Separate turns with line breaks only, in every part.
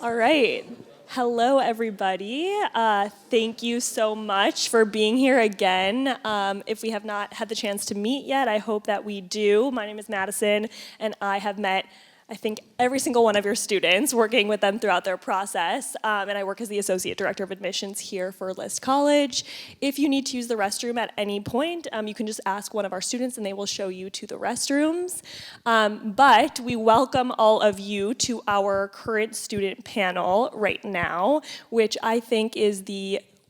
All right. Hello, everybody. Thank you so much for being here again. If we have not had the chance to meet yet, I hope that we do. My name is Madison, and I have met, I think, every single one of your students, working with them throughout their process. And I work as the Associate Director of Admissions here for List College. If you need to use the restroom at any point, you can just ask one of our students and they will show you to the restrooms. But we welcome all of you to our current student panel right now, which I think is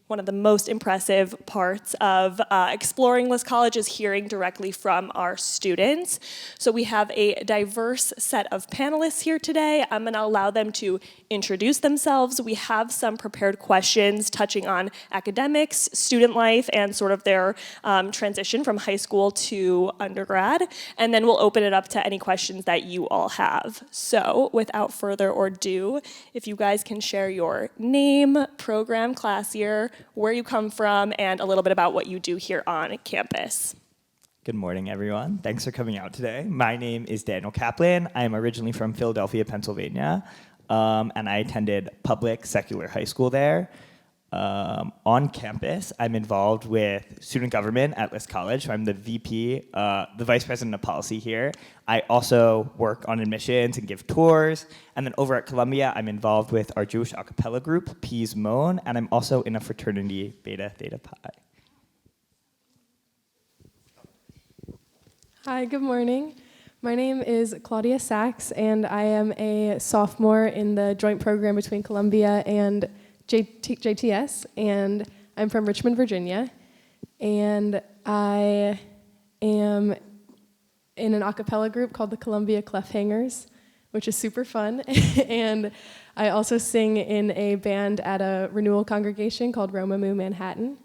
one of the most impressive parts of exploring List College is hearing directly from our students. So we have a diverse set of panelists here today. I'm gonna allow them to introduce themselves. We have some prepared questions touching on academics, student life, and sort of their transition from high school to undergrad. And then we'll open it up to any questions that you all have. So without further ado, if you guys can share your name, program, class year, where you come from, and a little bit about what you do here on campus.
Good morning, everyone. Thanks for coming out today. My name is Daniel Kaplan. I am originally from Philadelphia, Pennsylvania, and I attended public secular high school there. On campus, I'm involved with student government at List College. So I'm the VP, the Vice President of Policy here. I also work on admissions and give tours. And then over at Columbia, I'm involved with our Jewish a cappella group, Peas Moan, and I'm also in a fraternity, Beta Theta Pi.
Hi, good morning. My name is Claudia Sachs, and I am a sophomore in the joint program between Columbia and JTS, and I'm from Richmond, Virginia, and I am in an a cappella group called the Columbia Clefhangers, which is super fun, and I also sing in a band at a renewal congregation called Romamu Manhattan,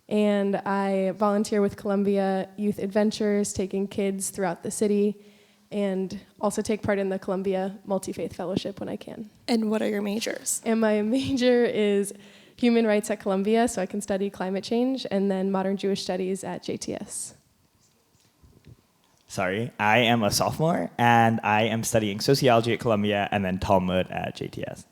and I volunteer with Columbia Youth Adventures, taking kids throughout the city, and also take part in the Columbia Multi-Faith Fellowship when I can.
And what are your majors?
And my major is human rights at Columbia, so I can study climate change, and then modern Jewish studies at JTS.
Sorry, I am a sophomore, and I am studying sociology at Columbia and then Talmud at JTS.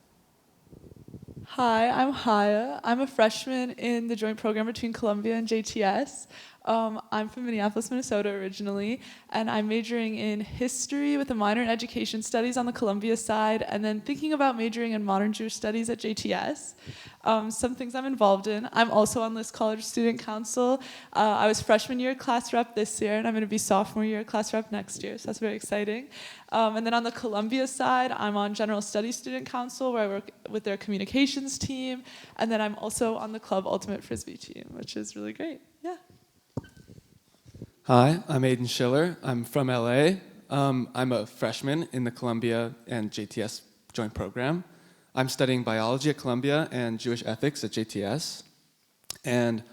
Hi, I'm Haya. I'm a freshman in the joint program between Columbia and JTS. I'm from Minneapolis, Minnesota originally, and I'm majoring in history with a minor in education studies on the Columbia side, and then thinking about majoring in modern Jewish studies at JTS. Some things I'm involved in. I'm also on List College Student Council. I was freshman year class rep this year, and I'm going to be sophomore year class rep next year, so that's very exciting. And then on the Columbia side, I'm on General Studies Student Council, where I work with their communications team, and then I'm also on the Club Ultimate Frisbee team, which is really great. Yeah.
Hi, I'm Aiden Schiller. I'm from LA. I'm a freshman in the Columbia and JTS joint program. I'm studying biology at Columbia and Jewish ethics at JTS. And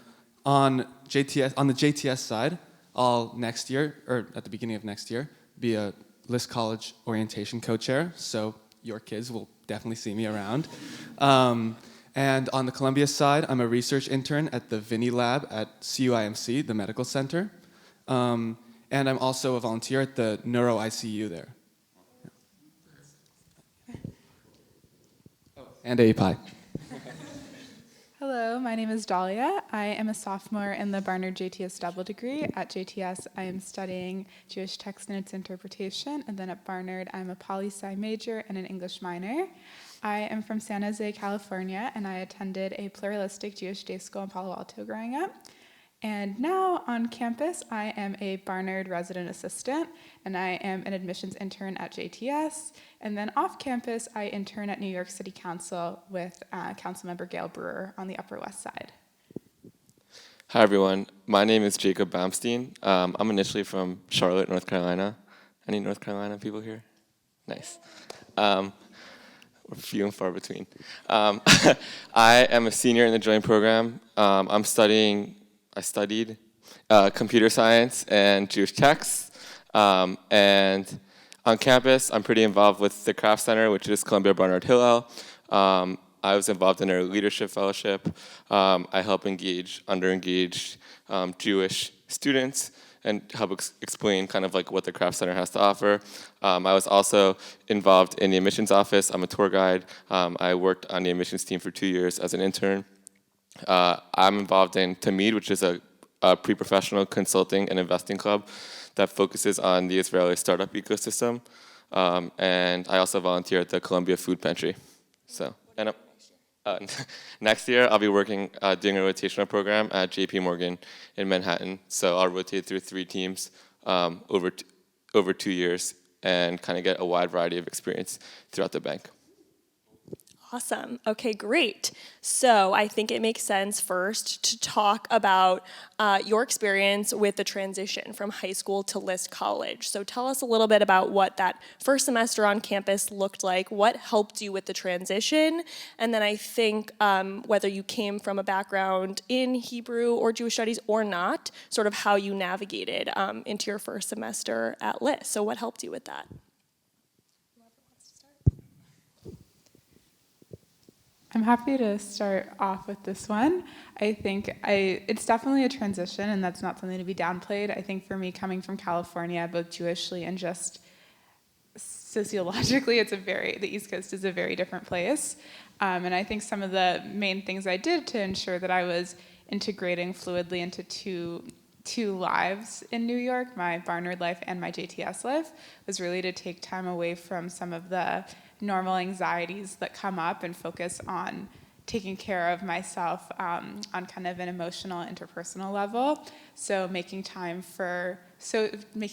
on the JTS side, I'll next year, or at the beginning of next year, be a List College orientation co-chair, so your kids will definitely see me around. And on the Columbia side, I'm a research intern at the Vinny Lab at CUIMC, the medical center. And I'm also a volunteer at the Neuro ICU there. Oh, and API.
Hello, my name is Dahlia. I am a sophomore in the Barnard JTS double degree. At JTS, I am studying Jewish text and its interpretation, and then at Barnard, I'm a poli-sci major and an English minor. I am from San Jose, California, and I attended a pluralistic Jewish day school in Palo Alto growing up. And now on campus, I am a Barnard resident assistant, and I am an admissions intern at JTS. And then off campus, I intern at New York City Council with Councilmember Gail Brewer on the Upper West Side.
Hi, everyone. My name is Jacob Bamstein. I'm initially from Charlotte, North Carolina. Any North Carolina people here? Nice. We're few and far between. I am a senior in the joint program. I studied computer science and Jewish texts, and on campus, I'm pretty involved with the Craft Center, which is Columbia Barnard Hillel. I was involved in their leadership fellowship. I help engage underengaged Jewish students and help explain kind of like what the Craft Center has to offer. I was also involved in the admissions office. I'm a tour guide. I worked on the admissions team for 2 years as an intern. I'm involved in Tamid, which is a pre-professional consulting and investing club that focuses on the Israeli startup ecosystem. And I also volunteer at the Columbia Food Pantry. So, and next year I'll be working doing a rotational program at JP Morgan in Manhattan. So I'll rotate through 3 teams over 2 years and kind of get a wide variety of experience throughout the bank.
Awesome. Okay, great. So I think it makes sense first to talk about your experience with the transition from high school to List College. So tell us a little bit about what that first semester on campus looked like, what helped you with the transition, and then I think whether you came from a background in Hebrew or Jewish studies or not, sort of how you navigated into your first semester at List. So what helped you with that?
I'm happy to start off with this one. I think it's definitely a transition, and that's not something to be downplayed. I think for me, coming from California, both Jewishly and just sociologically, the East Coast is a very different place. And I think some of the main things I did to ensure that I was integrating fluidly into two lives in New York, my Barnard life and my JTS life, was really to take time away from some of the normal anxieties that come up and focus on taking care of myself on kind of an emotional, interpersonal level. So making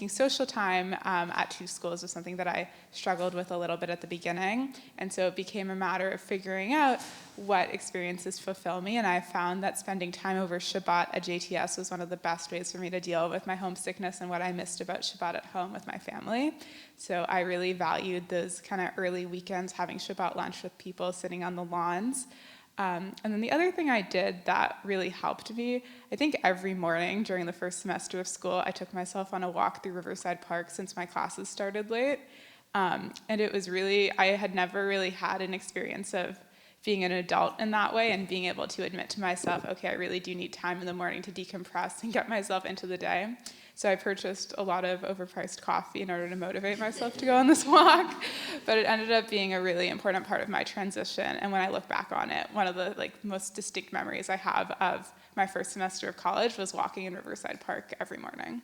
social time at 2 schools was something that I struggled with a little bit at the beginning. And so it became a matter of figuring out what experiences fulfill me. And I found that spending time over Shabbat at JTS was one of the best ways for me to deal with my homesickness and what I missed about Shabbat at home with my family. So I really valued those kind of early weekends, having Shabbat lunch with people, sitting on the lawns. And then the other thing I did that really helped me, I think every morning during the first semester of school, I took myself on a walk through Riverside Park since my classes started late. And it was I had never really had an experience of being an adult in that way and being able to admit to myself, okay, I really do need time in the morning to decompress and get myself into the day. So I purchased a lot of overpriced coffee in order to motivate myself to go on this walk. But it ended up being a really important part of my transition. And when I look back on it, one of the most distinct memories I have of my first semester of college was walking in Riverside Park every morning.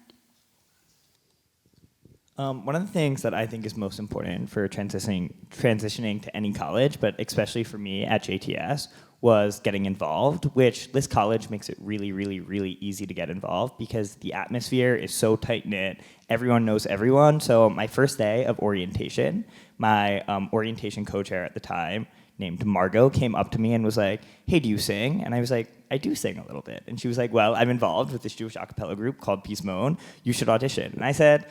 One of the things that I think is most important for transitioning to any college, but especially for me at JTS, was getting involved, which List College makes it really, really, really easy to get involved because the atmosphere is so tight-knit. Everyone knows everyone. So my first day of orientation, my orientation co-chair at the time, named Margot, came up to me and was like, hey, do you sing? And I was like, I do sing a little bit. And she was like, well, I'm involved with this Jewish a cappella group called Peace Moan. You should audition. And I said,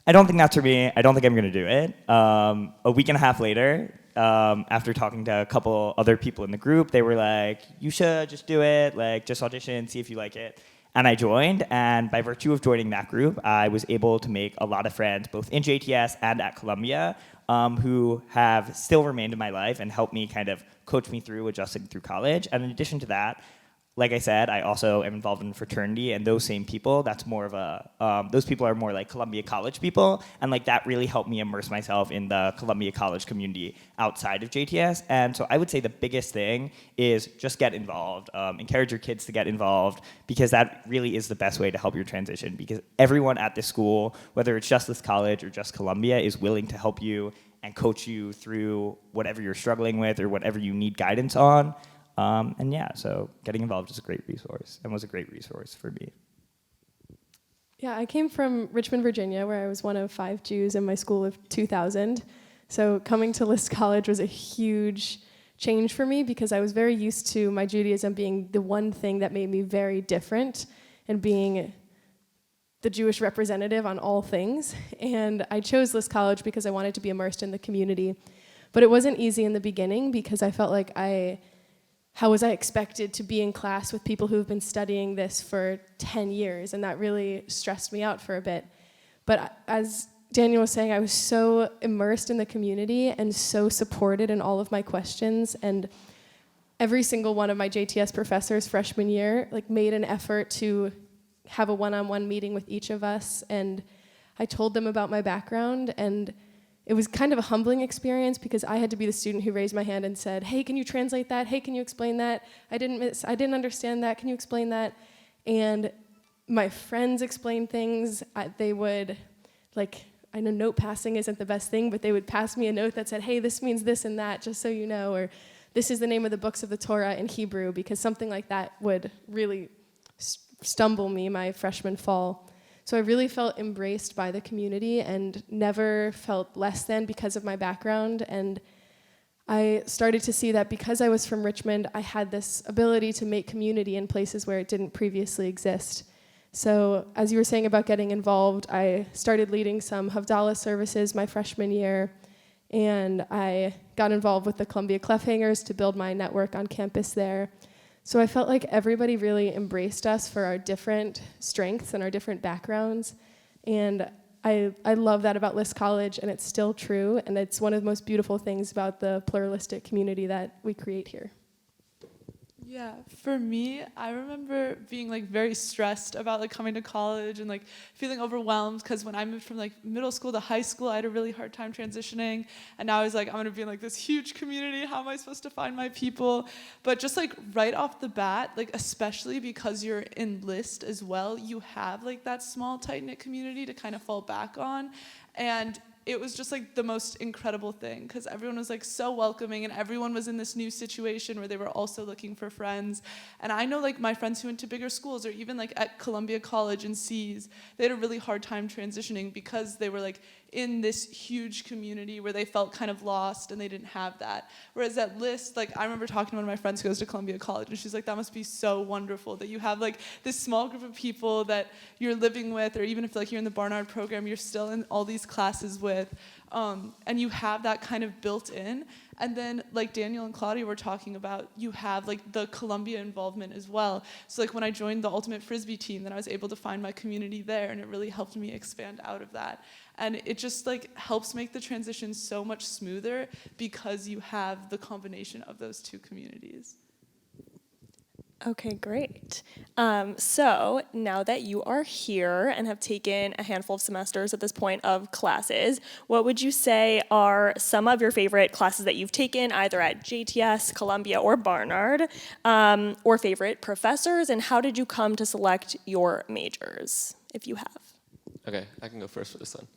I don't think that's for me. I don't think I'm going to do it. A week and a half later, after talking to a couple other people in the group, they were like, you should just do it, just audition, see if you like it. And I joined, and by virtue of joining that group, I was able to make a lot of friends, both in JTS and at Columbia, who have still remained in my life and helped me kind of coach me through adjusting through college. And in addition to that, like I said, I also am involved in a fraternity, and those same people, that's more of those people are more like Columbia College people, and that really helped me immerse myself in the Columbia College community outside of JTS. And so I would say the biggest thing is just get involved, encourage your kids to get involved, because that really is the best way to help your transition, because everyone at this school, whether it's just this college or just Columbia, is willing to help you and coach you through whatever you're struggling with or whatever you need guidance on. So getting involved is a great resource and was a great resource for me.
Yeah, I came from Richmond, Virginia, where I was one of 5 Jews in my school of 2,000. So coming to List College was a huge change for me because I was very used to my Judaism being the one thing that made me very different and being the Jewish representative on all things. And I chose List College because I wanted to be immersed in the community. But it wasn't easy in the beginning because I felt like how was I expected to be in class with people who have been studying this for 10 years? And that really stressed me out for a bit. But as Daniel was saying, I was so immersed in the community and so supported in all of my questions. And every single one of my JTS professors freshman year made an effort to have a one-on-one meeting with each of us, and I told them about my background, and it was kind of a humbling experience because I had to be the student who raised my hand and said, hey, can you translate that? Hey, can you explain that? I didn't understand that. Can you explain that? And my friends explained things. They would, like, I know note passing isn't the best thing, but they would pass me a note that said, hey, this means this and that, just so you know, or this is the name of the books of the Torah in Hebrew, because something like that would really stumble me my freshman fall. So I really felt embraced by the community and never felt less than because of my background. And I started to see that because I was from Richmond, I had this ability to make community in places where it didn't previously exist. So as you were saying about getting involved, I started leading some Havdalah services my freshman year, and I got involved with the Columbia Cliffhangers to build my network on campus there. So I felt like everybody really embraced us for our different strengths and our different backgrounds. And I love that about List College, and it's still true, and it's one of the most beautiful things about the pluralistic community that we create here.
Yeah, for me, I remember being like very stressed about like coming to college and like feeling overwhelmed because when I moved from like middle school to high school, I had a really hard time transitioning. And now I was like, I'm gonna be in like this huge community. How am I supposed to find my people? But just like right off the bat, like especially because you're in List as well, you have like that small tight-knit community to kind of fall back on. And it was just like the most incredible thing because everyone was like so welcoming and everyone was in this new situation where they were also looking for friends. And I know like my friends who went to bigger schools or even like at Columbia College and C's, they had a really hard time transitioning because they were like in this huge community where they felt kind of lost and they didn't have that. Whereas at List, like I remember talking to one of my friends who goes to Columbia College and she's like, that must be so wonderful that you have like this small group of people that you're living with, or even if like you're in the Barnard program, you're still in all these classes with, and you have that kind of built in. And then like Daniel and Claudia were talking about, you have like the Columbia involvement as well. So like when I joined the Ultimate Frisbee team, then I was able to find my community there, and it really helped me expand out of that. And it just like helps make the transition so much smoother because you have the combination of those two communities.
Okay, great. So now that you are here and have taken a handful of semesters at this point of classes, what would you say are some of your favorite classes that you've taken either at JTS, Columbia, or Barnard, or favorite professors, and how did you come to select your majors, if you have?
Okay, I can go first for this one.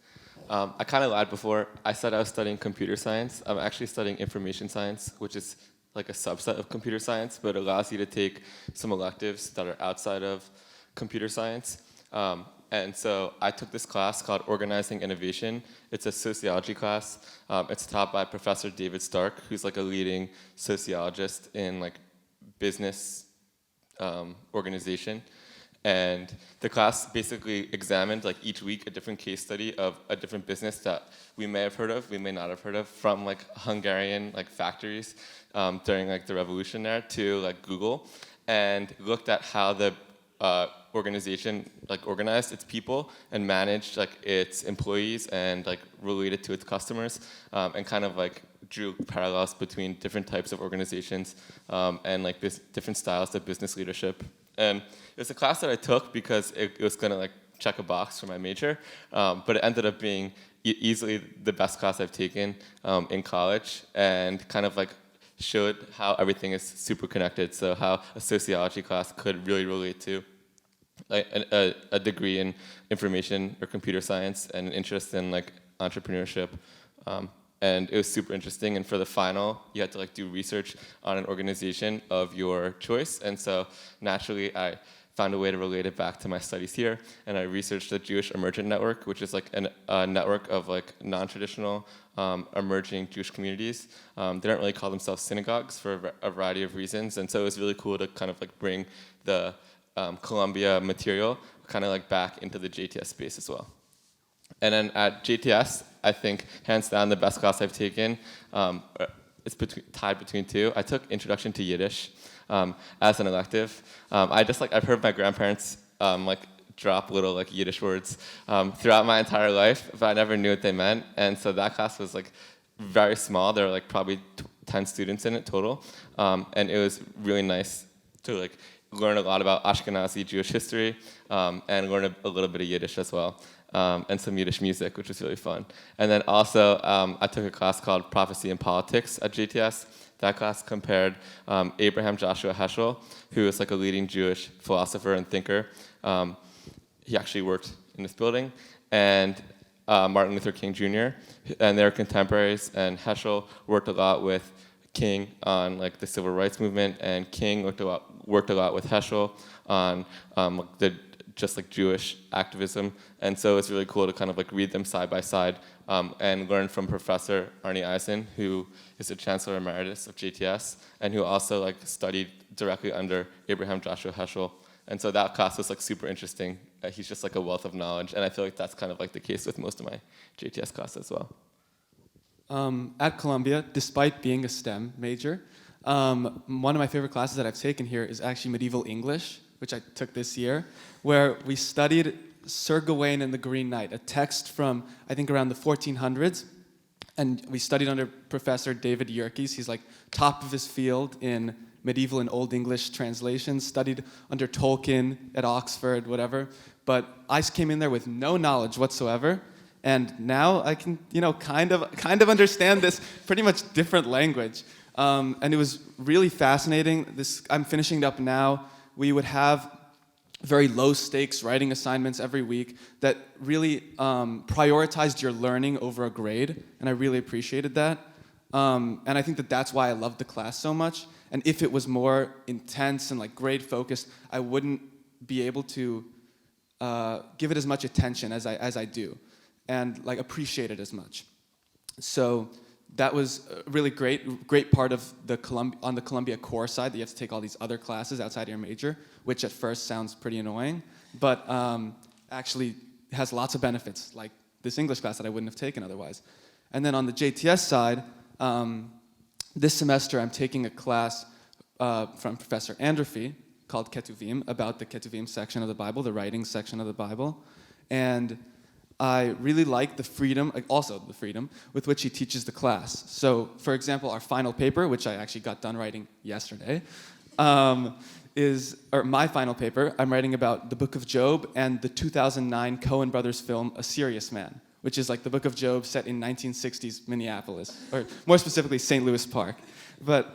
I kind of lied before. I said I was studying computer science. I'm actually studying information science, which is like a subset of computer science, but it allows you to take some electives that are outside of computer science. And so I took this class called Organizing Innovation. It's a sociology class. It's taught by Professor David Stark, who's like a leading sociologist in like business organization. And the class basically examined like each week a different case study of a different business that we may have heard of, we may not have heard of, from like Hungarian like factories during like the revolution there to like Google, and looked at how the organization like organized its people and managed like its employees and like related to its customers, and kind of like drew parallels between different types of organizations and like different styles of business leadership. And it was a class that I took because it was gonna like check a box for my major, but it ended up being easily the best class I've taken in college, and kind of like showed how everything is super connected. So how a sociology class could really relate to like a degree in information or computer science and an interest in like entrepreneurship. And it was super interesting. And for the final, you had to like do research on an organization of your choice. And so naturally, I found a way to relate it back to my studies here. And I researched the Jewish Emergent Network, which is like a network of like non-traditional emerging Jewish communities. They don't really call themselves synagogues for a variety of reasons. And so it was really cool to kind of like bring the Columbia material kind of like back into the JTS space as well. And then at JTS, I think hands down the best class I've taken. It's tied between two. I took Introduction to Yiddish as an elective. I've heard my grandparents like drop little like Yiddish words throughout my entire life, but I never knew what they meant. And so that class was like very small. There were like probably 10 students in it total, and it was really nice to like learn a lot about Ashkenazi Jewish history, and learn a little bit of Yiddish as well, and some Yiddish music, which was really fun. And then also, I took a class called Prophecy and Politics at JTS. That class compared Abraham Joshua Heschel, who is like a leading Jewish philosopher and thinker. He actually worked in this building, and Martin Luther King Jr., and they're contemporaries, and Heschel worked a lot with King on like the civil rights movement, and King worked a lot with Heschel on the just like Jewish activism. And so it's really cool to kind of like read them side by side, and learn from Professor Arnie Eisen, who is the Chancellor Emeritus of JTS, and who also like studied directly under Abraham Joshua Heschel. And so that class was like super interesting. He's just like a wealth of knowledge, and I feel like that's kind of like the case with most of my JTS classes as well.
At Columbia, despite being a STEM major, one of my favorite classes that I've taken here is actually medieval English, which I took this year, where we studied Sir Gawain and the Green Knight, a text from, I think, around the 1400s. And we studied under Professor David Yerkes. He's like top of his field in medieval and Old English translations, studied under Tolkien at Oxford, whatever. But I came in there with no knowledge whatsoever. And now I can, kind of understand this pretty much different language. And it was really fascinating. I'm finishing it up now. We would have very low stakes writing assignments every week that really prioritized your learning over a grade, and I really appreciated that. And I think that's why I loved the class so much. And if it was more intense and like grade focused, I wouldn't be able to give it as much attention as I do, and like appreciate it as much. So that was a really great part of on the Columbia core side, that you have to take all these other classes outside of your major, which at first sounds pretty annoying, but actually has lots of benefits, like this English class that I wouldn't have taken otherwise. And then on the JTS side, this semester I'm taking a class from Professor Androphy called Ketuvim, about the Ketuvim section of the Bible, the writing section of the Bible. And I really like the freedom with which he teaches the class. So, for example, our final paper, which I actually got done writing yesterday, my final paper, I'm writing about the book of Job and the 2009 Coen Brothers film, A Serious Man, which is like the book of Job set in 1960s Minneapolis, or more specifically, St. Louis Park. But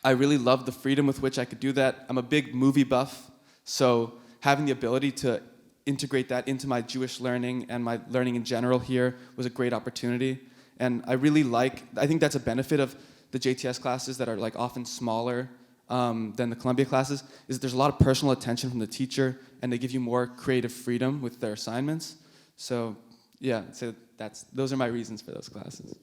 I really loved the freedom with which I could do that. I'm a big movie buff, so having the ability to integrate that into my Jewish learning and my learning in general here was a great opportunity. And I think that's a benefit of the JTS classes that are like often smaller than the Columbia classes, is that there's a lot of personal attention from the teacher, and they give you more creative freedom with their assignments. So yeah, so those are my reasons for those classes.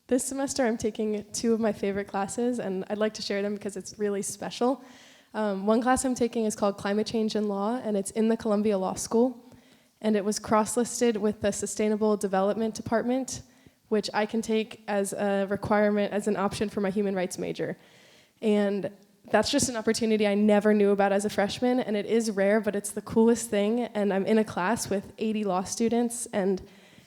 This semester I'm taking two of my favorite classes, and I'd like to share them because it's really special. One class I'm taking is called Climate Change and Law, and it's in the Columbia Law School. And it was cross-listed with the Sustainable Development Department, which I can take as a requirement, as an option for my human rights major. And that's just an opportunity I never knew about as a freshman, and it is rare, but it's the coolest thing. And I'm in a class with 80 law students, and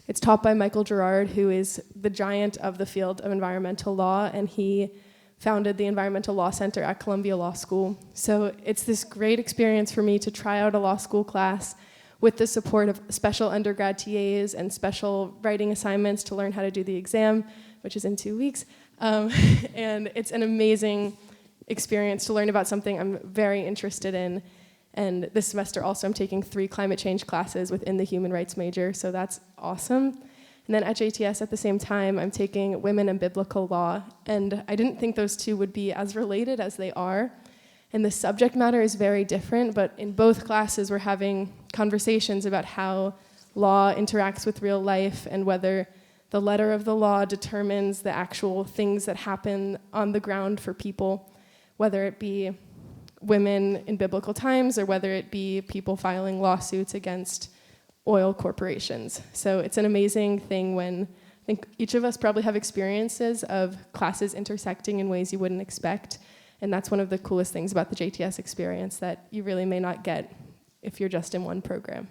it's taught by Michael Gerard, who is the giant of the field of environmental law, and he founded the Environmental Law Center at Columbia Law School. So it's this great experience for me to try out a law school class with the support of special undergrad TAs and special writing assignments to learn how to do the exam, which is in 2 weeks. And it's an amazing experience to learn about something I'm very interested in. And this semester also I'm taking 3 climate change classes within the human rights major, so that's awesome. And then at JTS at the same time, I'm taking Women and Biblical Law, and I didn't think those two would be as related as they are. And the subject matter is very different, but in both classes we're having conversations about how law interacts with real life and whether the letter of the law determines the actual things that happen on the ground for people, whether it be women in biblical times or whether it be people filing lawsuits against oil corporations. So it's an amazing thing when I think each of us probably have experiences of classes intersecting in ways you wouldn't expect. And that's one of the coolest things about the JTS experience that you really may not get if you're just in one program.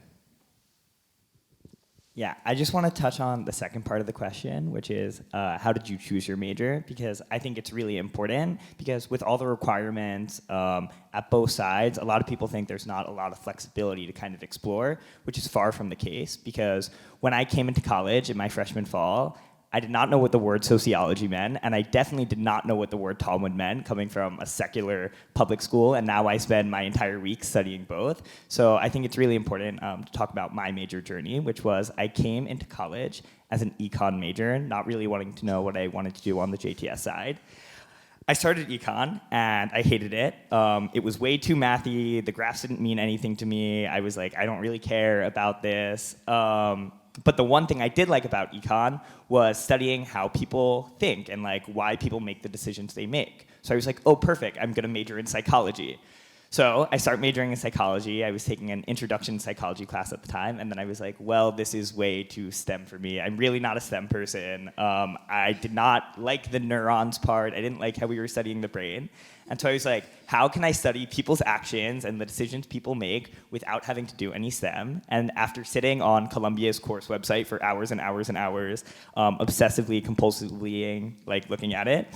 Yeah, I just want to touch on the second part of the question, which is how did you choose your major? Because I think it's really important because with all the requirements at both sides, a lot of people think there's not a lot of flexibility to kind of explore, which is far from the case because when I came into college in my freshman fall, I did not know what the word sociology meant, and I definitely did not know what the word Talmud meant, coming from a secular public school, and now I spend my entire week studying both. So I think it's really important to talk about my major journey, which was I came into college as an econ major, not really wanting to know what I wanted to do on the JTS side. I started econ, and I hated it. It was way too mathy. The graphs didn't mean anything to me. I was like, I don't really care about this. But the one thing I did like about econ was studying how people think and like why people make the decisions they make. So I was like, oh, perfect, I'm gonna major in psychology. So I started majoring in psychology. I was taking an introduction psychology class at the time, and then I was like, well, this is way too STEM for me. I'm really not a STEM person. I did not like the neurons part. I didn't like how we were studying the brain. And so I was like, how can I study people's actions and the decisions people make without having to do any STEM? And after sitting on Columbia's course website for hours and hours and hours, obsessively, compulsively like looking at it,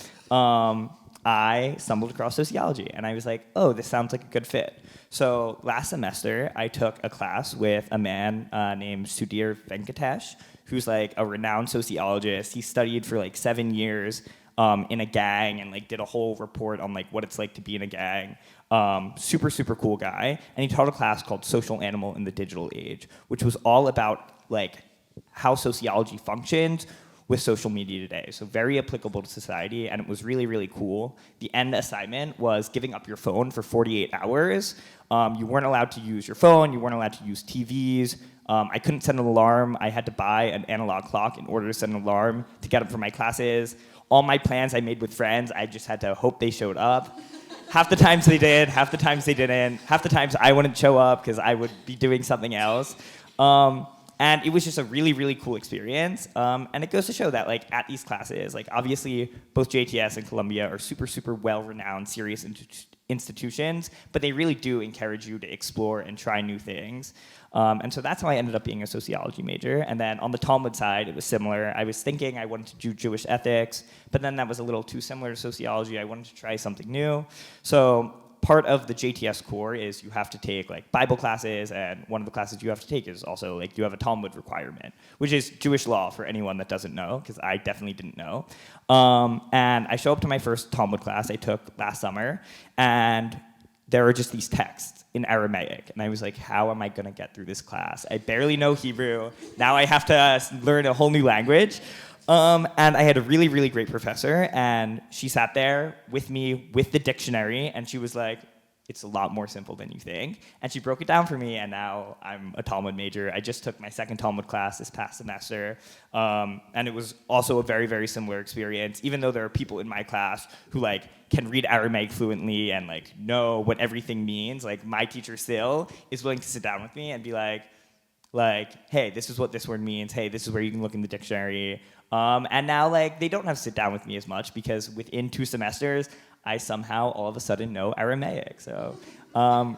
I stumbled across sociology, and I was like, oh, this sounds like a good fit. So last semester, I took a class with a man named Sudhir Venkatesh, who's like a renowned sociologist. He studied for like 7 years in a gang and like did a whole report on like what it's like to be in a gang. Super, super cool guy. And he taught a class called Social Animal in the Digital Age, which was all about like how sociology functions with social media today. So very applicable to society, and it was really, really cool. The end assignment was giving up your phone for 48 hours. You weren't allowed to use your phone, you weren't allowed to use TVs. I couldn't set an alarm. I had to buy an analog clock in order to set an alarm to get up for my classes. All my plans I made with friends, I just had to hope they showed up. Half the times they did, half the times they didn't. Half the times I wouldn't show up because I would be doing something else. And it was just a really, really cool experience. And it goes to show that like at these classes, like obviously both JTS and Columbia are super, super well-renowned, serious institutions, but they really do encourage you to explore and try new things. And so that's how I ended up being a sociology major. And then on the Talmud side, it was similar. I was thinking I wanted to do Jewish ethics, but then that was a little too similar to sociology. I wanted to try something new. So part of the JTS core is you have to take like Bible classes, and one of the classes you have to take is also like you have a Talmud requirement, which is Jewish law for anyone that doesn't know, because I definitely didn't know. And I show up to my first Talmud class I took last summer, and there are just these texts in Aramaic. And I was like, how am I gonna get through this class? I barely know Hebrew. Now I have to learn a whole new language. And I had a really, really great professor, and she sat there with me with the dictionary, and she was like, it's a lot more simple than you think. And she broke it down for me, and now I'm a Talmud major. I just took my second Talmud class this past semester, and it was also a very, very similar experience, even though there are people in my class who like can read Aramaic fluently and like know what everything means. Like my teacher still is willing to sit down with me and be like, hey, this is what this word means. Hey, this is where you can look in the dictionary. And now, like, they don't have to sit down with me as much because within 2 semesters, I somehow all of a sudden know Aramaic. So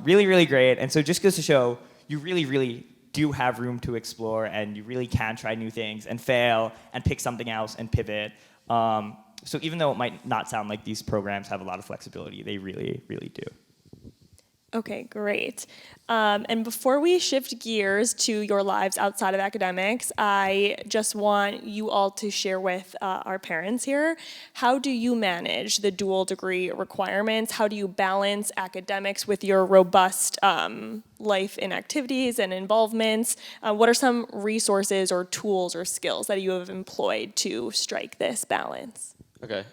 really, really great. And so it just goes to show you really, really do have room to explore, and you really can try new things and fail and pick something else and pivot. So even though it might not sound like these programs have a lot of flexibility, they really, really do.
Okay, great. And before we shift gears to your lives outside of academics, I just want you all to share with our parents here, how do you manage the dual degree requirements? How do you balance academics with your robust life in activities and involvements? What are some resources or tools or skills that you have employed to strike this balance?
Okay,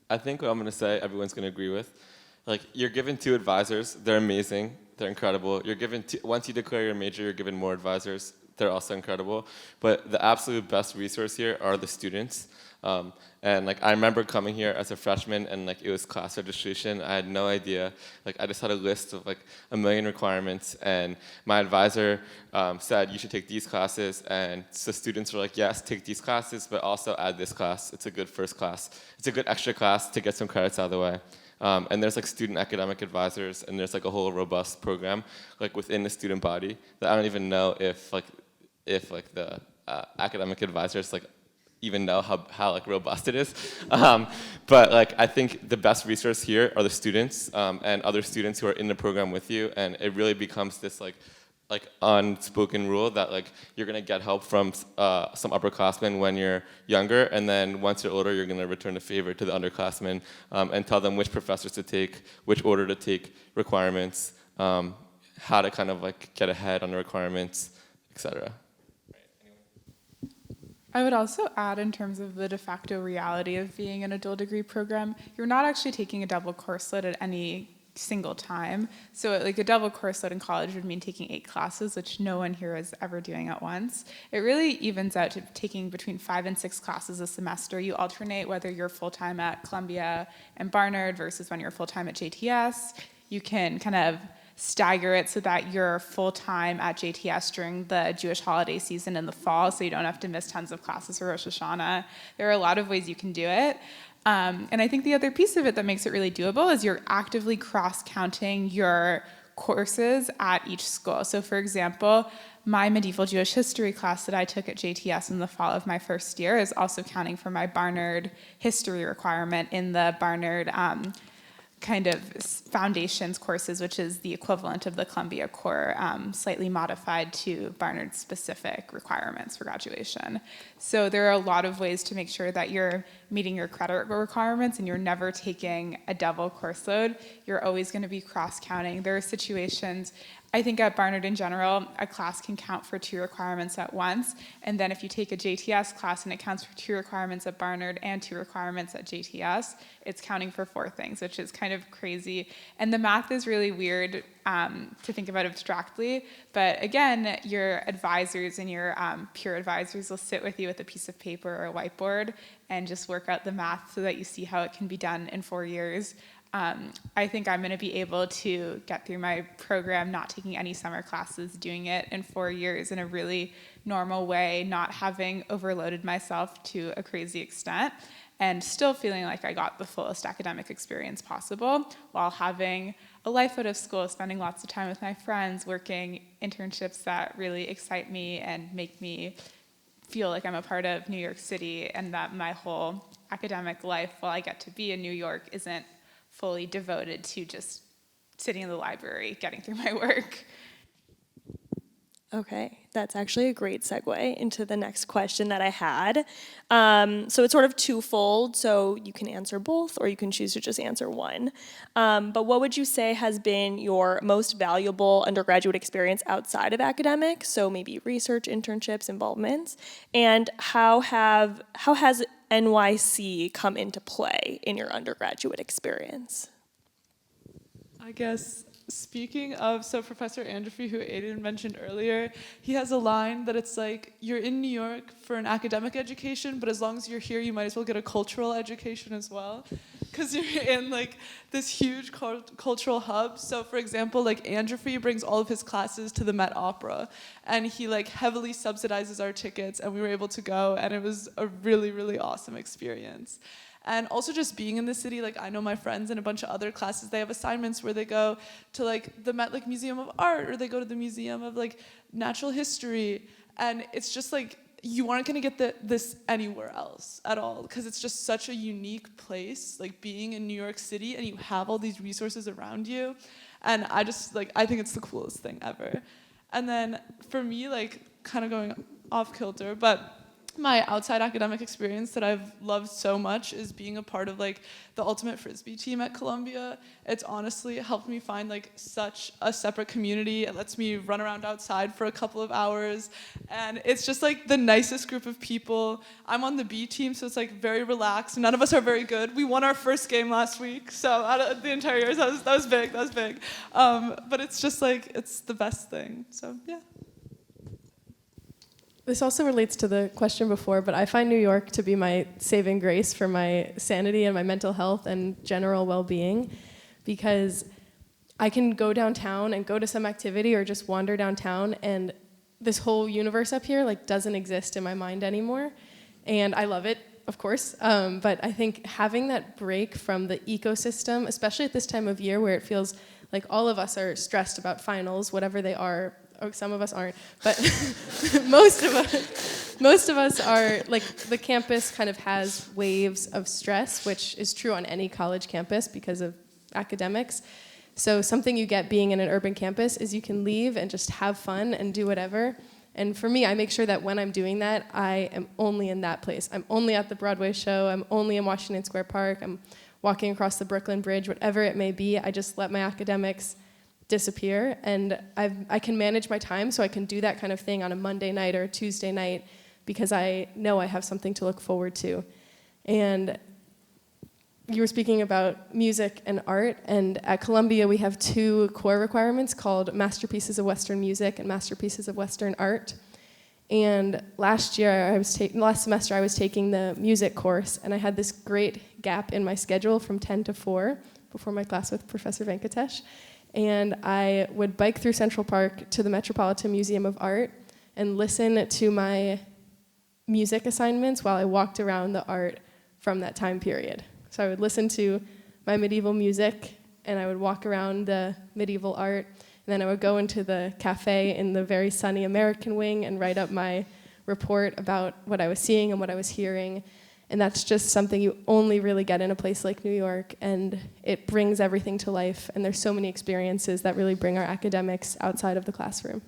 I think what I'm going to say everyone's going to agree with. Like, you're given 2 advisors. They're amazing. They're incredible. You're given once you declare your major, you're given more advisors. They're also incredible. But the absolute best resource here are the students. And like, I remember coming here as a freshman, and like, it was class registration. I had no idea. Like, I just had a list of like 1 million requirements, and my advisor said you should take these classes, and so students were like, yes, take these classes, but also add this class. It's a good first class. It's a good extra class to get some credits out of the way. And there's like student academic advisors, and there's like a whole robust program like within the student body that I don't even know if like if like the academic advisors like even know how like robust it is. But like I think the best resource here are the students and other students who are in the program with you, and it really becomes this like unspoken rule that like you're gonna get help from some upperclassmen when you're younger, and then once you're older, you're gonna return the favor to the underclassmen and tell them which professors to take, which order to take requirements, how to kind of like get ahead on the requirements, etc.
I would also add, in terms of the de facto reality of being in a dual degree program, you're not actually taking a double course load at any single time. So like a double course load in college would mean taking 8 classes, which no one here is ever doing at once. It really evens out to taking between 5 and 6 classes a semester. You alternate whether you're full-time at Columbia and Barnard versus when you're full-time at JTS. You can kind of stagger it so that you're full-time at JTS during the Jewish holiday season in the fall, so you don't have to miss tons of classes for Rosh Hashanah. There are a lot of ways you can do it. And I think the other piece of it that makes it really doable is you're actively cross-counting your courses at each school. So for example, my medieval Jewish history class that I took at JTS in the fall of my first year is also counting for my Barnard history requirement in the Barnard kind of foundations courses, which is the equivalent of the Columbia core, slightly modified to Barnard specific requirements for graduation. So there are a lot of ways to make sure that you're meeting your credit requirements and you're never taking a double course load. You're always going to be cross-counting. There are situations, I think at Barnard in general, a class can count for 2 requirements at once, and then if you take a JTS class and it counts for 2 requirements at Barnard and 2 requirements at JTS, it's counting for 4 things, which is kind of crazy. And the math is really weird to think about abstractly, but again, your advisors and your peer advisors will sit with you with a piece of paper or a whiteboard and just work out the math so that you see how it can be done in 4 years. I think I'm going to be able to get through my program not taking any summer classes, doing it in 4 years in a really normal way, not having overloaded myself to a crazy extent, and still feeling like I got the fullest academic experience possible while having a life out of school, spending lots of time with my friends, working internships that really excite me and make me feel like I'm a part of New York City, and that my whole academic life while I get to be in New York isn't fully devoted to just sitting in the library, getting through my work.
Okay, that's actually a great segue into the next question that I had. So it's sort of twofold, so you can answer both or you can choose to just answer one. But what would you say has been your most valuable undergraduate experience outside of academics? So maybe research, internships, involvements. And how has NYC come into play in your undergraduate experience?
I guess speaking of, so Professor Andrew, who Aiden mentioned earlier, he has a line that it's like, you're in New York for an academic education, but as long as you're here, you might as well get a cultural education as well. Because you're in like this huge cultural hub. So for example, like Andrew brings all of his classes to the Met Opera, and he like heavily subsidizes our tickets, and we were able to go, and it was a really, really awesome experience. And also just being in the city, like I know my friends in a bunch of other classes, they have assignments where they go to like the Met like Museum of Art, or they go to the Museum of like Natural History. And it's just like, you aren't gonna get this anywhere else at all, because it's just such a unique place, like being in New York City, and you have all these resources around you. And I just like, I think it's the coolest thing ever. And then for me, like kind of going off kilter, but my outside academic experience that I've loved so much is being a part of like the ultimate frisbee team at Columbia. It's honestly helped me find like such a separate community. It lets me run around outside for a couple of hours, and it's just like the nicest group of people. I'm on the B team, so it's like very relaxed. None of us are very good. We won our first game last week, so out of the entire year, so that was big. But it's just like, it's the best thing. So yeah.
This also relates to the question before, but I find New York to be my saving grace for my sanity and my mental health and general well-being, because I can go downtown and go to some activity or just wander downtown, and this whole universe up here like doesn't exist in my mind anymore. And I love it, of course, but I think having that break from the ecosystem, especially at this time of year where it feels like all of us are stressed about finals, whatever they are some of us aren't, but most of us are, like, the campus kind of has waves of stress, which is true on any college campus because of academics. So something you get being in an urban campus is you can leave and just have fun and do whatever. And for me, I make sure that when I'm doing that, I am only in that place. I'm only at the Broadway show. I'm only in Washington Square Park. I'm walking across the Brooklyn Bridge, whatever it may be. I just let my academics disappear, and I can manage my time, so I can do that kind of thing on a Monday night or a Tuesday night because I know I have something to look forward to. And you were speaking about music and art, and at Columbia we have 2 core requirements called Masterpieces of Western Music and Masterpieces of Western Art. And last semester I was taking the music course, and I had this great gap in my schedule from 10 to 4 before my class with Professor Venkatesh. And I would bike through Central Park to the Metropolitan Museum of Art and listen to my music assignments while I walked around the art from that time period. So I would listen to my medieval music, and I would walk around the medieval art, and then I would go into the cafe in the very sunny American wing and write up my report about what I was seeing and what I was hearing. And that's just something you only really get in a place like New York, and it brings everything to life. And there's so many experiences that really bring our academics outside of the classroom.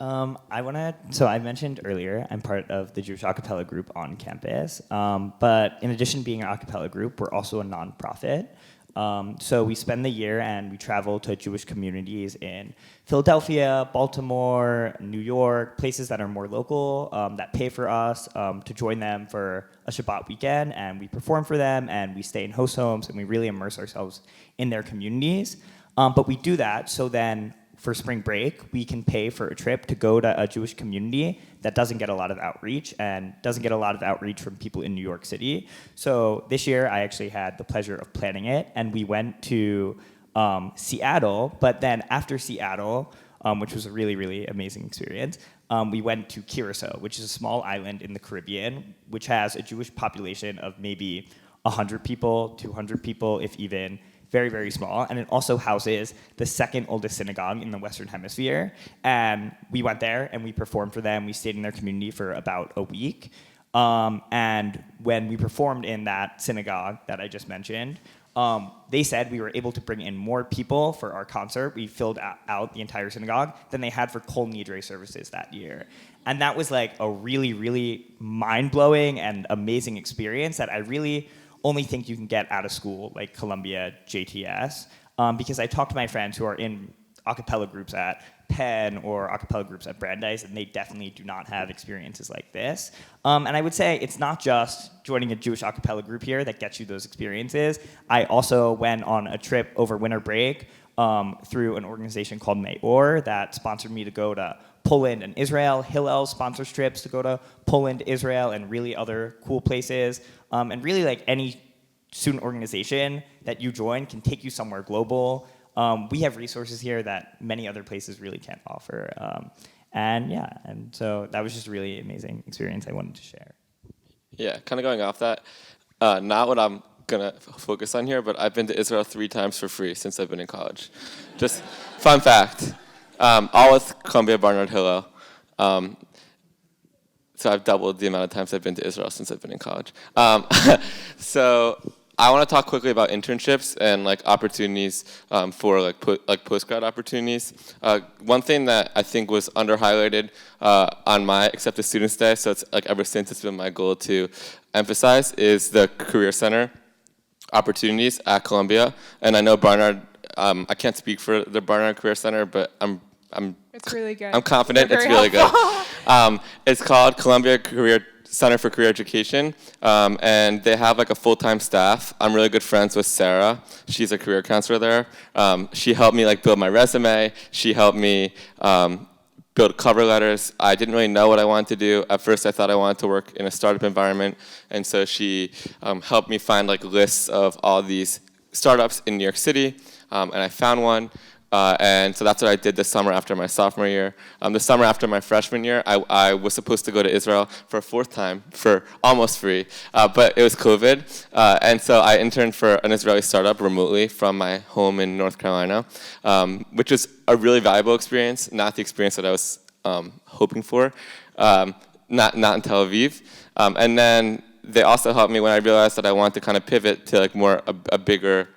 So I mentioned earlier, I'm part of the Jewish a cappella group on campus. But in addition to being an a cappella group, we're also a nonprofit. So we spend the year and we travel to Jewish communities in Philadelphia, Baltimore, New York, places that are more local, that pay for us to join them for a Shabbat weekend, and we perform for them, and we stay in host homes, and we really immerse ourselves in their communities. But we do that so then for spring break, we can pay for a trip to go to a Jewish community that doesn't get a lot of outreach and doesn't get a lot of outreach from people in New York City. So this year, I actually had the pleasure of planning it, and we went to Seattle, but then after Seattle, which was a really, really amazing experience, we went to Curacao, which is a small island in the Caribbean, which has a Jewish population of maybe 100 people, 200 people, if even, very, very small, and it also houses the second oldest synagogue in the Western Hemisphere. And we went there and we performed for them. We stayed in their community for about a week. And when we performed in that synagogue that I just mentioned, they said we were able to bring in more people for our concert. We filled out the entire synagogue than they had for Kol Nidre services that year. And that was like a really, really mind-blowing and amazing experience that I really only think you can get out of school, like Columbia, JTS, because I talked to my friends who are in a cappella groups at Penn or a cappella groups at Brandeis, and they definitely do not have experiences like this. And I would say it's not just joining a Jewish a cappella group here that gets you those experiences. I also went on a trip over winter break through an organization called Meor that sponsored me to go to Poland and Israel. Hillel sponsors trips to go to Poland, Israel, and really other cool places. And really, like any student organization that you join can take you somewhere global. We have resources here that many other places really can't offer. And so that was just a really amazing experience I wanted to share.
Yeah, kind of going off that, not what I'm going to focus on here, but I've been to Israel 3 times for free since I've been in college. Just fun fact. All with Columbia Barnard Hillel. So I've doubled the amount of times I've been to Israel since I've been in college. So I want to talk quickly about internships and like opportunities for like post-grad opportunities. One thing that I think was under-highlighted on my Accepted Students Day, so it's like ever since it's been my goal to emphasize, is the Career Center opportunities at Columbia. And I know Barnard, I can't speak for the Barnard Career Center, but
It's really good.
I'm confident
You're
it's
very
really good. It's called Columbia Center for Career Education, and they have like a full-time staff. I'm really good friends with Sarah. She's a career counselor there. She helped me like build my resume. She helped me build cover letters. I didn't really know what I wanted to do. At first, I thought I wanted to work in a startup environment, and so she helped me find like lists of all these startups in New York City, and I found one. And so that's what I did this summer after my sophomore year. The summer after my freshman year, I was supposed to go to Israel for a fourth time for almost free, but it was COVID. And so I interned for an Israeli startup remotely from my home in North Carolina, which was a really valuable experience, not the experience that I was hoping for, not in Tel Aviv. And then they also helped me when I realized that I wanted to kind of pivot to like more a bigger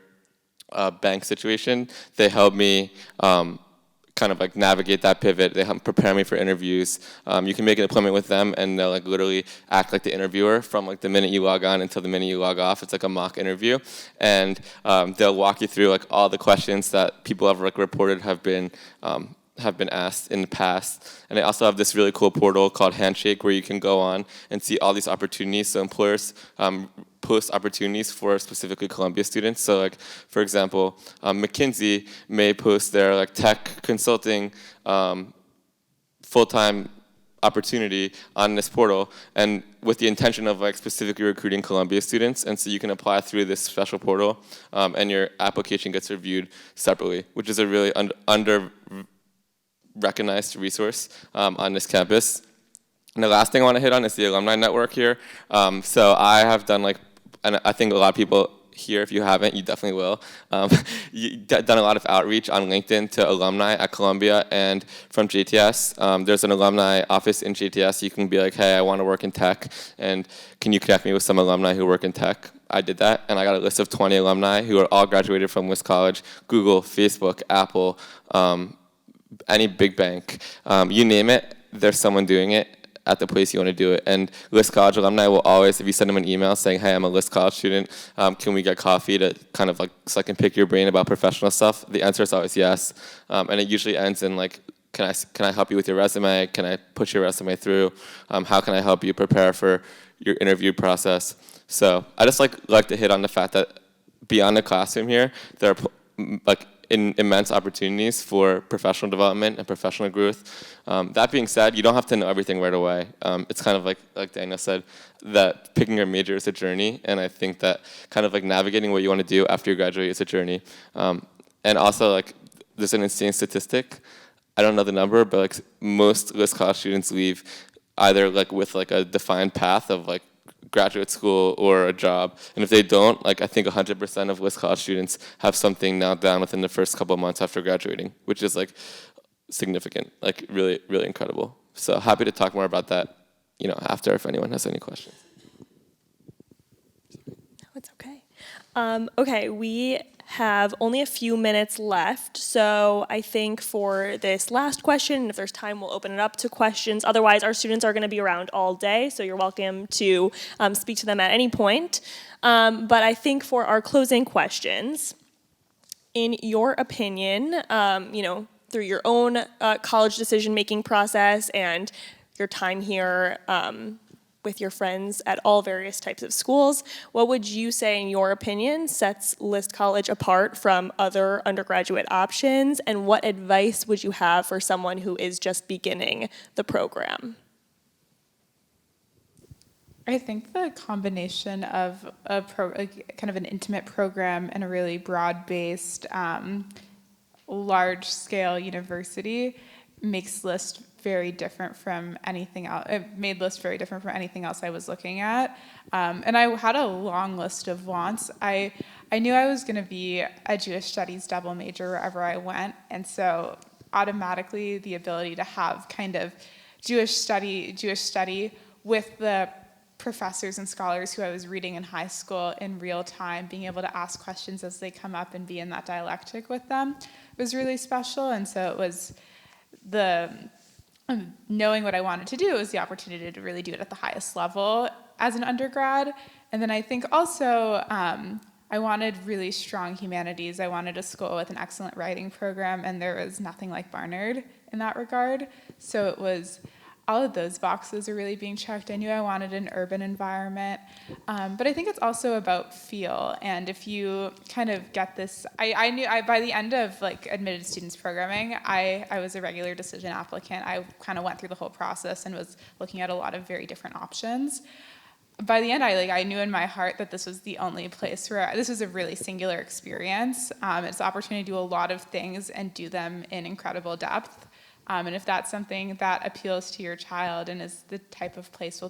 bank situation. They helped me kind of like navigate that pivot. They helped prepare me for interviews. You can make an appointment with them, and they'll like literally act like the interviewer from like the minute you log on until the minute you log off. It's like a mock interview, and they'll walk you through like all the questions that people have like reported have been asked in the past. And they also have this really cool portal called Handshake where you can go on and see all these opportunities. So employers post opportunities for specifically Columbia students. So like, for example, McKinsey may post their like tech consulting full-time opportunity on this portal, and with the intention of like specifically recruiting Columbia students. And so you can apply through this special portal, and your application gets reviewed separately, which is a really under recognized resource on this campus. And the last thing I want to hit on is the alumni network here. So I have done like, and I think a lot of people here, if you haven't, you definitely will. Done a lot of outreach on LinkedIn to alumni at Columbia and from JTS. There's an alumni office in JTS. You can be like, hey, I want to work in tech, and can you connect me with some alumni who work in tech? I did that, and I got a list of 20 alumni who are all graduated from West College, Google, Facebook, Apple, any big bank, you name it, there's someone doing it at the place you want to do it. And List College alumni will always, if you send them an email saying, hey, I'm a List College student, can we get coffee to kind of like, so I can pick your brain about professional stuff? The answer is always yes. And it usually ends in like, can I help you with your resume? Can I push your resume through? How can I help you prepare for your interview process? So I just like to hit on the fact that beyond the classroom here, there are like immense opportunities for professional development and professional growth. That being said, you don't have to know everything right away. It's kind of like Daniel said, that picking your major is a journey, and I think that kind of like navigating what you want to do after you graduate is a journey. And also like there's an insane statistic. I don't know the number, but like most List College students leave either like with like a defined path of like graduate school or a job. And if they don't, like I think 100% of West College students have something nailed down within the first couple of months after graduating, which is like significant, like really, really incredible. So happy to talk more about that, after if anyone has any questions.
No, it's okay. Okay, we have only a few minutes left, so I think for this last question, if there's time, we'll open it up to questions. Otherwise, our students are going to be around all day, so you're welcome to speak to them at any point. But I think for our closing questions, in your opinion, through your own college decision-making process and your time here with your friends at all various types of schools, what would you say, in your opinion, sets List College apart from other undergraduate options, and what advice would you have for someone who is just beginning the program?
I think the combination of kind of an intimate program and a really broad-based, large-scale university makes List very different from anything else. It made List very different from anything else I was looking at. And I had a long list of wants. I knew I was going to be a Jewish studies double major wherever I went. And so automatically the ability to have kind of Jewish study with the professors and scholars who I was reading in high school in real time, being able to ask questions as they come up and be in that dialectic with them was really special. And so it was knowing what I wanted to do was the opportunity to really do it at the highest level as an undergrad. And then I think also I wanted really strong humanities. I wanted a school with an excellent writing program, and there was nothing like Barnard in that regard. So it was all of those boxes are really being checked. I knew I wanted an urban environment, but I think it's also about feel. And if you kind of get this, I knew by the end of like admitted students programming, I was a regular decision applicant. I kind of went through the whole process and was looking at a lot of very different options. by the end, I knew in my heart that this was the only place where this was a really singular experience. It's the opportunity to do a lot of things and do them in incredible depth. And if that's something that appeals to your child and is the type of place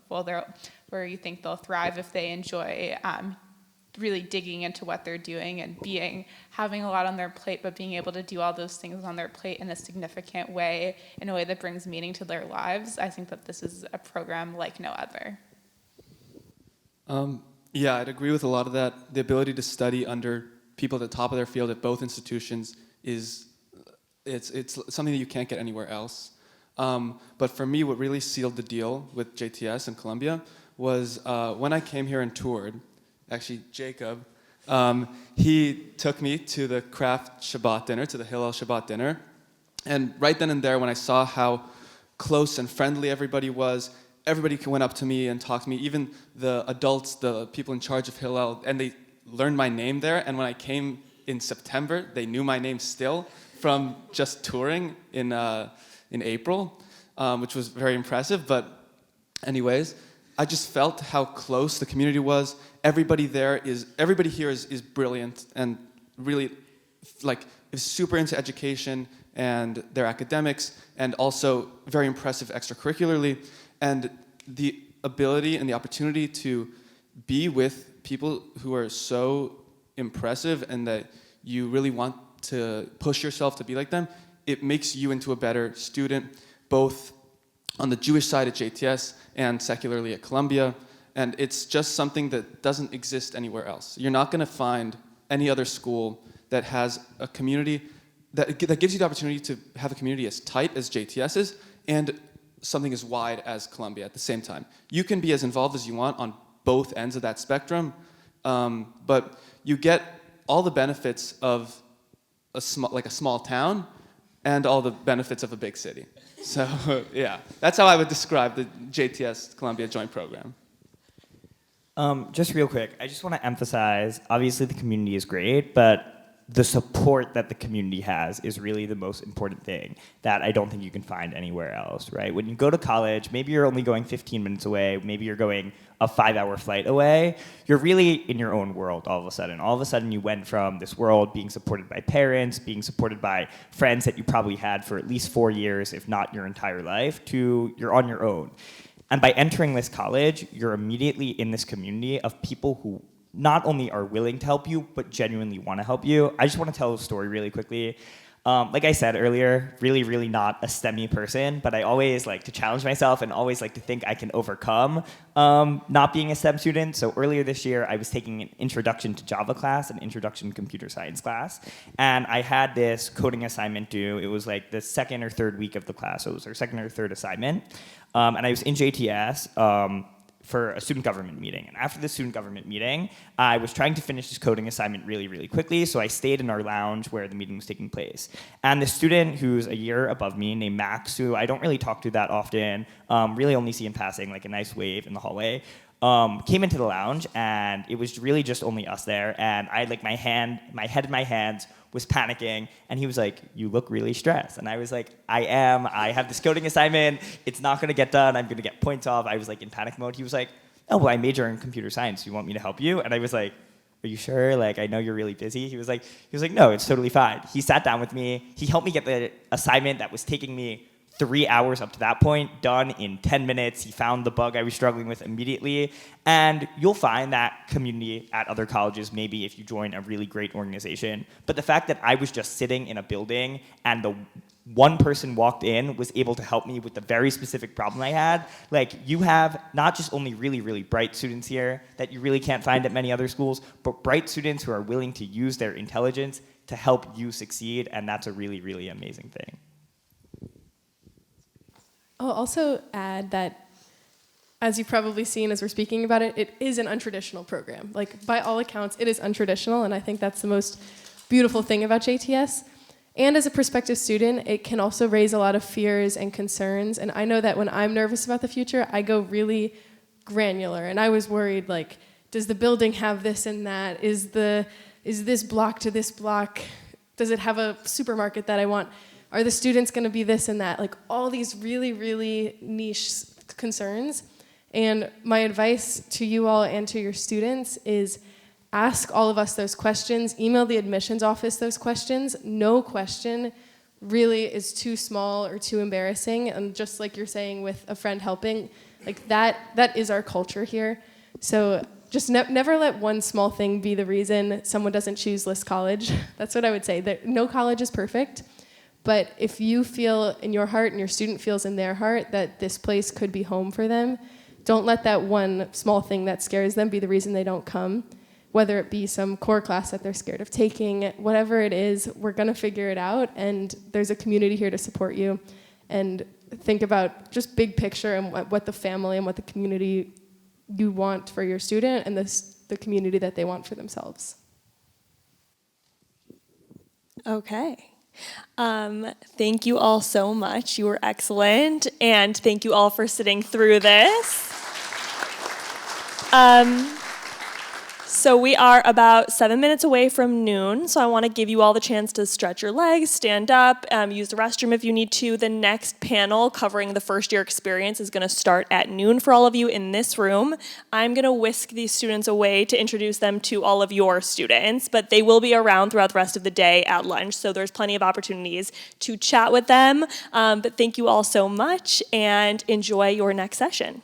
where you think they'll thrive if they enjoy really digging into what they're doing and having a lot on their plate, but being able to do all those things on their plate in a significant way, in a way that brings meaning to their lives, I think that this is a program like no other.
Yeah, I'd agree with a lot of that. The ability to study under people at the top of their field at both institutions it's something that you can't get anywhere else. But for me, what really sealed the deal with JTS and Columbia was when I came here and toured. Actually, Jacob, he took me to the craft Shabbat dinner, to the Hillel Shabbat dinner. And right then and there, when I saw how close and friendly everybody was, everybody went up to me and talked to me, even the adults, the people in charge of Hillel, and they learned my name there. And when I came in September, they knew my name still from just touring in April, which was very impressive. But anyways, I just felt how close the community was. Everybody here is brilliant and really is super into education and their academics, and also very impressive extracurricularly. And the ability and the opportunity to be with people who are so impressive and that you really want to push yourself to be like them, it makes you into a better student, both on the Jewish side at JTS and secularly at Columbia. And it's just something that doesn't exist anywhere else. You're not going to find any other school that has a community that gives you the opportunity to have a community as tight as JTS is and something as wide as Columbia at the same time. You can be as involved as you want on both ends of that spectrum, but you get all the benefits of a small town and all the benefits of a big city. So yeah, that's how I would describe the JTS Columbia Joint Program.
Just real quick, I just want to emphasize, obviously the community is great, but the support that the community has is really the most important thing that I don't think you can find anywhere else, right? When you go to college, maybe you're only going 15 minutes away, maybe you're going a 5-hour flight away, you're really in your own world all of a sudden. All of a sudden you went from this world being supported by parents, being supported by friends that you probably had for at least 4 years, if not your entire life, to you're on your own. And by entering this college, you're immediately in this community of people who not only are willing to help you, but genuinely want to help you. I just want to tell a story really quickly. Like I said earlier, really, really not a STEMmy person, but I always like to challenge myself and always like to think I can overcome not being a STEM student. So earlier this year, I was taking an introduction to Java class, an introduction to computer science class, and I had this coding assignment due. It was like the second or third week of the class, so it was our second or third assignment. And I was in JTS for a student government meeting. And after the student government meeting, I was trying to finish this coding assignment really, really quickly, so I stayed in our lounge where the meeting was taking place. And the student who's a year above me, named Max, who I don't really talk to that often, really only see in passing, like a nice wave in the hallway, came into the lounge, and it was really just only us there, and I had like my head in my hands, was panicking, and he was like, "You look really stressed." And I was like, "I am. I have this coding assignment. It's not going to get done. I'm going to get points off." I was like in panic mode. He was like, "Oh, well, I major in computer science. Do you want me to help you?" And I was like, "Are you sure? Like, I know you're really busy." He was like, "No, it's totally fine." He sat down with me. He helped me get the assignment that was taking me 3 hours up to that point, done in 10 minutes. He found the bug I was struggling with immediately. And you'll find that community at other colleges, maybe if you join a really great organization. But the fact that I was just sitting in a building and the one person walked in, was able to help me with the very specific problem I had. Like, you have not just only really, really bright students here that you really can't find at many other schools, but bright students who are willing to use their intelligence to help you succeed. And that's a really, really amazing thing.
I'll also add that, as you've probably seen as we're speaking about it, it is an untraditional program. Like, by all accounts, it is untraditional, and I think that's the most beautiful thing about JTS. And as a prospective student, it can also raise a lot of fears and concerns, and I know that when I'm nervous about the future, I go really granular, and I was worried, like, does the building have this and that? Is this block to this block? Does it have a supermarket that I want? Are the students going to be this and that? Like, all these really, really niche concerns. And my advice to you all and to your students is ask all of us those questions, email the admissions office those questions. No question really is too small or too embarrassing. And just like you're saying with a friend helping, like that is our culture here. So just never let one small thing be the reason someone doesn't choose List College. That's what I would say. No college is perfect, but if you feel in your heart and your student feels in their heart that this place could be home for them, don't let that one small thing that scares them be the reason they don't come. Whether it be some core class that they're scared of taking, whatever it is, we're gonna figure it out, and there's a community here to support you. And think about just big picture and what the family and what the community you want for your student and the community that they want for themselves.
Okay. Thank you all so much. You were excellent. And thank you all for sitting through this. So we are about 7 minutes away from noon, so I want to give you all the chance to stretch your legs, stand up, use the restroom if you need to. The next panel covering the first year experience is going to start at noon for all of you in this room. I'm going to whisk these students away to introduce them to all of your students, but they will be around throughout the rest of the day at lunch, so there's plenty of opportunities to chat with them. But thank you all so much, and enjoy your next session.